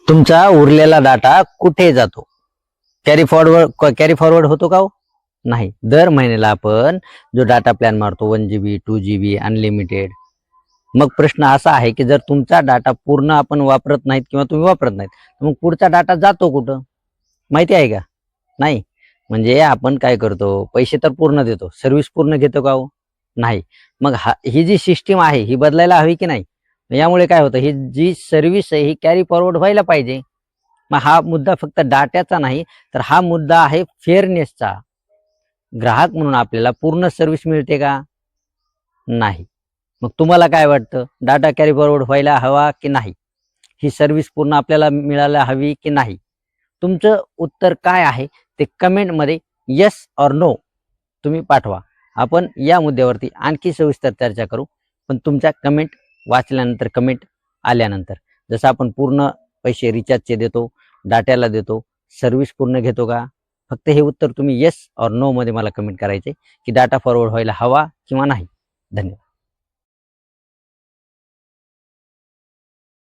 तुमचा उरलेला डाटा कुठे जातो? कॅरी फॉरवर्ड होतो का हो? नाही. दर महिन्याला आपण जो डाटा प्लॅन मारतो 1 GB 2 GB अनलिमिटेड. मग प्रश्न असा आहे की जर तुमचा डाटा पूर्ण आपण वापरत नाहीत किंवा तुम्ही वापरत नाहीत, मग पुढचा डाटा जातो कुठं? माहिती आहे का? नाही. म्हणजे आपण काय करतो, पैसे तर पूर्ण देतो, सर्व्हिस पूर्ण घेतो का हो? नाही. मग ही जी सिस्टीम आहे ही बदलायला हवी की नाही? यामुळे काय होतं, ही जी सर्व्हिस आहे ही कॅरी फॉरवर्ड व्हायला पाहिजे. मग हा मुद्दा फक्त डाट्याचा नाही, तर हा मुद्दा आहे फेअरनेसचा. ग्राहक म्हणून आपल्याला पूर्ण सर्व्हिस मिळते का? नाही. मग तुम्हाला काय वाटतं? डाटा कॅरी फॉरवर्ड व्हायला हवा की नाही? ही सर्व्हिस पूर्ण आपल्याला मिळायला हवी की नाही? तुमचं उत्तर काय आहे ते कमेंटमध्ये येस ऑर नो तुम्ही पाठवा. आपण या मुद्द्यावरती आणखी सविस्तर चर्चा करू. पण तुमच्या कमेंट वाचल्यानंतर, कमेंट आल्यानंतर. जसं आपण पूर्ण पैसे रिचार्जचे देतो, डाट्याला देतो, सर्व्हिस पूर्ण घेतो का? फक्त हे उत्तर तुम्ही येस ऑर नो मध्ये मला कमेंट करायचे की डाटा फॉरवर्ड व्हायला हवा किंवा नाही. धन्यवाद.